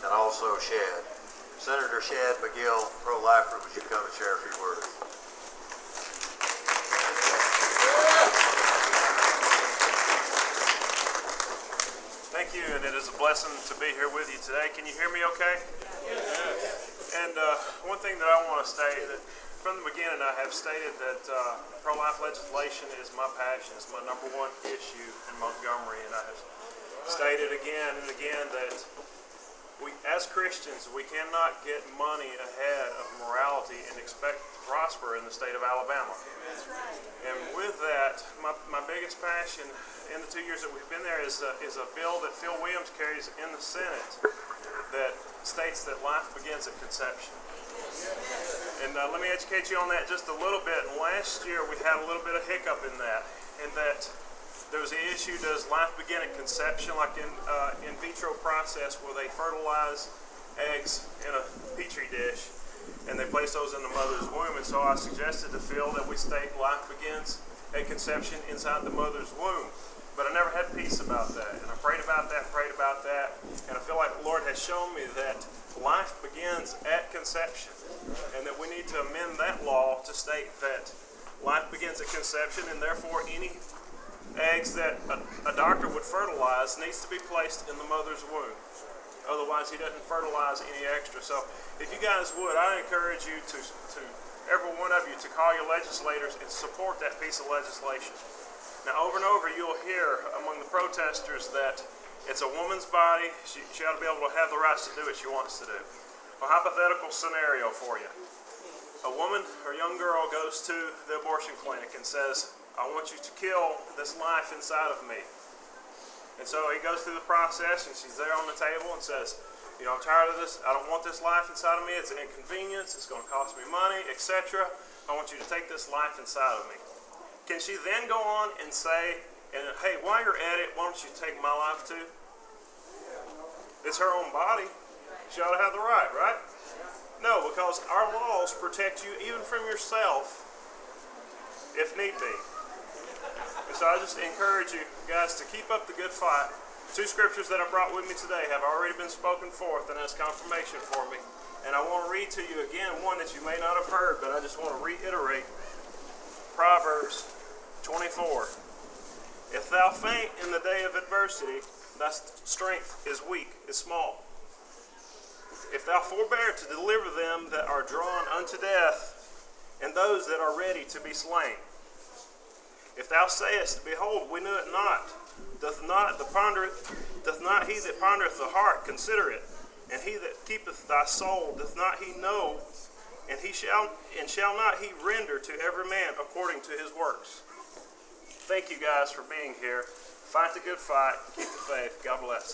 and also Shad. Senator Shadrack McGill, pro-lifer, would you come and share a few words? Thank you, and it is a blessing to be here with you today. Can you hear me okay? Yes. And one thing that I want to state, that from the beginning I have stated that pro-life legislation is my passion. It's my number one issue in Montgomery, and I have stated again and again that we, as Christians, we cannot get money ahead of morality and expect to prosper in the state of Alabama. That's right. And with that, my biggest passion in the 2 years that we've been there is a bill that Phil Williams carries in the Senate that states that life begins at conception. And let me educate you on that just a little bit. Last year we had a little bit of hiccup in that there was the issue, does life begin at conception, like in vitro process where they fertilize eggs in a petri dish and they place those in the mother's womb. And so I suggested to Phil that we state life begins at conception inside the mother's womb. But I never had peace about that. And I prayed about that, and I feel like the Lord has shown me that life begins at conception, and that we need to amend that law to state that life begins at conception, and therefore any eggs that a doctor would fertilize needs to be placed in the mother's womb. Otherwise, he doesn't fertilize any extra. So if you guys would, I encourage you to every one of you to call your legislators and support that piece of legislation. Now, over and over, you'll hear among the protesters that it's a woman's body. She ought to be able to have the rights to do what she wants to do. A hypothetical scenario for you. A woman or young girl goes to the abortion clinic and says, I want you to kill this life inside of me. And so he goes through the process, and she's there on the table and says, you know, I'm tired of this. I don't want this life inside of me. It's an inconvenience. It's going to cost me money, etc. I want you to take this life inside of me. Can she then go on and say, hey, while you're at it, why don't you take my life too? It's her own body. She ought to have the right? No, because our laws protect you even from yourself if need be. And so I just encourage you guys to keep up the good fight. 2 scriptures that I brought with me today have already been spoken forth, and as confirmation for me. And I want to read to you again one that you may not have heard, but I just want to reiterate. Proverbs 24. If thou faint in the day of adversity, thy strength is weak, is small. If thou forbear to deliver them that are drawn unto death, and those that are ready to be slain. If thou sayest, behold, we knew it not, doth not he that pondereth the heart consider it, and he that keepeth thy soul doth not he know, and shall not he render to every man according to his works. Thank you guys for being here. Fight the good fight. Keep the faith. God bless.